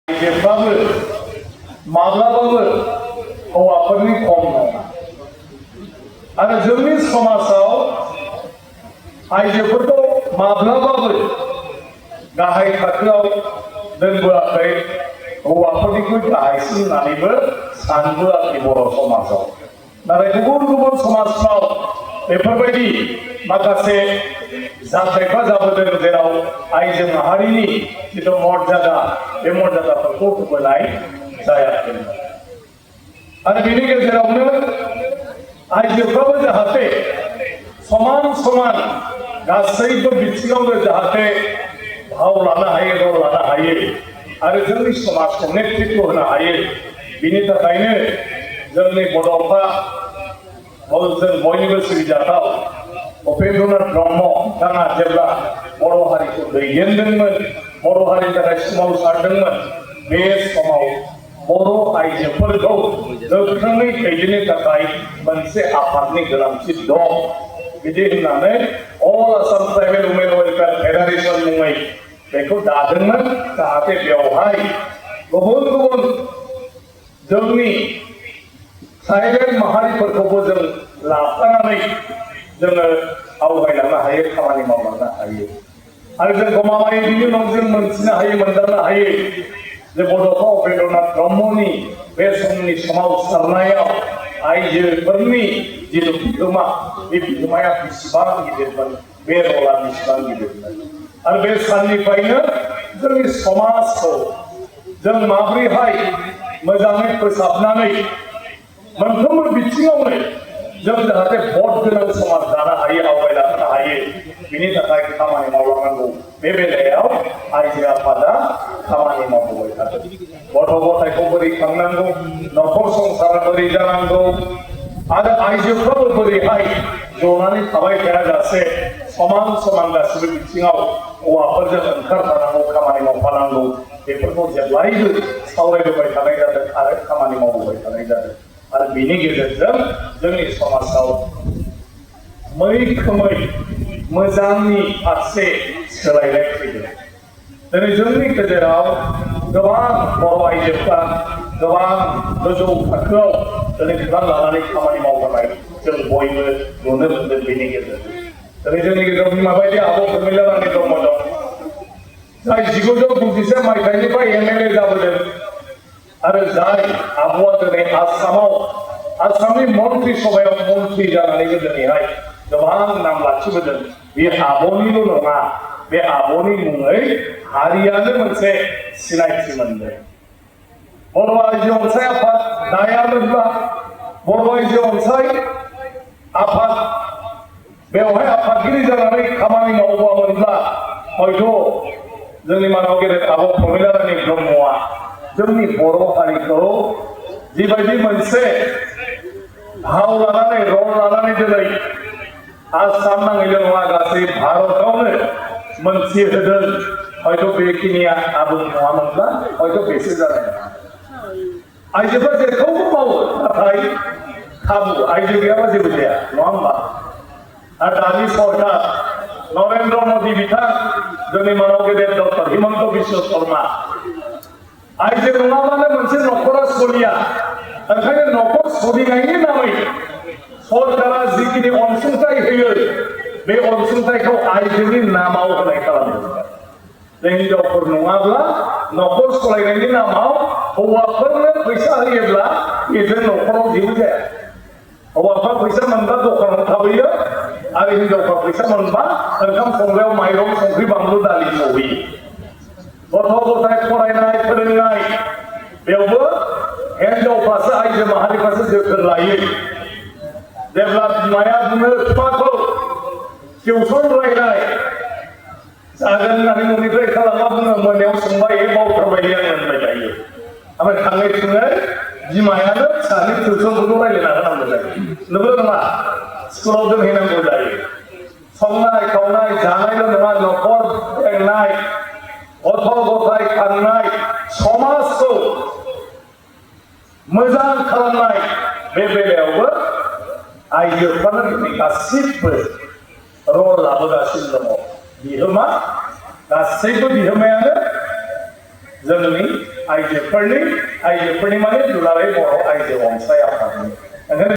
आइजोफ्राबो माब्लाबाबो हौवाफोरनि खम नङा आरो जोंनि समाजाव आइजोफोरखौ माब्लाबाबो गाहाय थाखोआव दोनबोआखै हौवाफोरनिख्रुइ गाहायसिन होननानैबो सानबोआखै बर' समाजाव नाथाय गुबुन गुबुन समाजफ्राव बेफोरबायदि माखासे जाथायफ्रा जाबोदों जेराव आइजो माहारिनि जिथु मर्यादा बे मर्यादाफोरखौ होबोनाय जायाखैमोन आरो बेनि गेजेरावनो आइजोफ्राबो जाहाथे समान समान गासैबो बिथिङावनो जाहाथे भाव लानो हायो रल लानो हायो आरो जोंनि समाजखौ नेतृत्व होनो हायो बिनि थाखायनो जोंनि बड'फा जों बयनिबो सिबिजाथाव उपेन्द्रनाथ ब्रह्म बिथाङा जेब्ला बर' हारिखौ दैदेनदोंमोन बर' हारिनि थाखाय सोमावसारदोंमोन बे समाव बर' आइजोफोरखौ गोख्रोङै दैदेननो थाखाय मोनसे आफादनि गोनांथि दं बिदि होननानै अल आसाम ट्राइबेल वुमेन वेलफेयार फेडारेसन मुङै बेखौ दादोंमोन जाहाथे बेवहाय गुबुन गुबुन जोंनि ट्राइबेल माहारिफोरखौबो जों लाफानानै जोङो आवगायलांनो हायो खामानि मावलांनो हायो आरो जों गमामायै बिनि उनाव जों मोनथिनो हायो मोनदांनो हायो जे बड'फा उपेन्द्रनाथ ब्रह्मनि बे समनि सोमावसारनायाव आइजोफोरनि जिथु बिहोमा बे बिहोमाया बेसेबां गिदिरमोन बे रला बेसेबां गिदिरमोन आरो बे साननिफ्रायनो जोंनि समाजखौ जों माबोरैहाय मोजाङै फोसाबनानै मोनफ्रोमबो बिथिङावनो जों जाहाथे भट गोनां समाज दानो हायो आवगायलांनो हायो बिनि थाखाय खामानि मावलांनांगौ बे बेलायाव आइजो आफादा खामानि मावबोबाय थादों गथ' गथायखौ बोरै खांनांगौ न'खर संसारा बोरै जानांगौ आरो आइजोफ्राबो बोरैहाय जनानै थाबाय थायाजासे समान समान गासिबो बिथिङाव हौवाफोरजों ओंखारफानांगौ खामानि मावफानांगौ बेफोरखौ जेब्लायबो सावरायबोबाय थानाय जादों आरो खामानि मावबोबाय थानाय जादों आरो बेनि गेजेरजों जोंनि समाजाव मैखोमै मोजांनि फारसे सोलायनाय फैदों दिनै जोंनि गेजेराव गोबां बर' आइजोफ्रा गोबां गोजौ थाखोआव दिनै बिबान लानानै खामानि मावबोनाय जों बयबो नुनो मोनदों बेनि गेजेरजों दिनै जोंनि गेजेराव बिमा बायदि आब' प्रमिला रानी ब्रह्म दं जाय 1990 मायथाइनिफ्राय MLA जाबोदों आरो जाय आब'आ दिनै आसामनि मन्त्रि सभायाव मन्त्रि जानानैबो दिनैहाय गोबां नाम लाखिबोदों बे आब'निल' नङा बे आब'नि मुङै हारियानो मोनसे सिनायथि मोनदों बर' आइजो अनसाय आफाद दायामोनब्ला बर' आइजो अनसाय आफाद बेवहाय आफादगिरि जानानै खामानि मावोमोनब्ला हयथ' जोंनि मानाव गेदेर आब' प्रमिला रानी ब्रह्मआ जोंनि बर' हारिखौ जिबायदि मोनसे भाव लानानै रल लानानै दिनै आसाम नाङैल' नङा गासै भारतावनो मोनथिहोदों हयथ' बेखिनिया आबुं नङामोनब्ला हयथ' बेसो जानाय नङा आइजोफोरा जेखौबो मावो नाथाय खाबु आइजो गैयाबा जेबो जाया नङा होमबा आरो दानि सरकार नरेन्द्र मदि बिथां जोंनि मानाव गेदेर डक्टर हिमन्त बिश्व शर्मा आइजो नङाब्लानो मोनसे न'खरा सोलिया ओंखायनो न'खर सोलिनायनि नामै सरकारा जिखिनि अनसुंथाइ होयो बे अनसुंथाइखौ आइजोनि नामाव होनाय खालामदों हिनजावफोर नङाब्ला न'खर सालायनायनि नामाव हौवाफोरनो फैसा होयोब्ला बेजों न'खराव जेबो जाया हौवाफ्रा फैसा मोनबा दखानाव थाबैयो आरो हिनजावफ्रा फैसा मोनबा ओंखाम संग्रायाव माइरं संख्रि बानलु दालि सौहैयो गथ' गथाय फरायनाय फोरोंनाय बेयावबो हिनजावफ्रासो आइजो माहारिफ्रासो जोथोन लायो जेब्ला बिमाया बुङो बिफाखौ टिउसन रायनाय जागोन होननानै न'निफ्राय खालामा बुङो मोनायाव सोंबाय बावथारबाय आं होनबाय थायो ओमफ्राय थाङै थुङै बिमायानो फिसानि टिउसनखौल' रायज्लायना होनांगौ जायो नंगौ नङा स्कुलाव दोनहैनांगौ जायो संनाय खावनाय जानायल' नङा न'खर बेंनाय गथ' गथाय खांनाय समाजखौ मोजां खालामनाय बे बेलायावबो आइजोफ्रानो दिनै गासिबो रल लाबोगासिनो दङ बिहोमा गासैबो बिहोमायानो जोंनि आइजोफोरनि माने दुलाराय बर' आइजो अनसाय आफादनि। ओंखायनो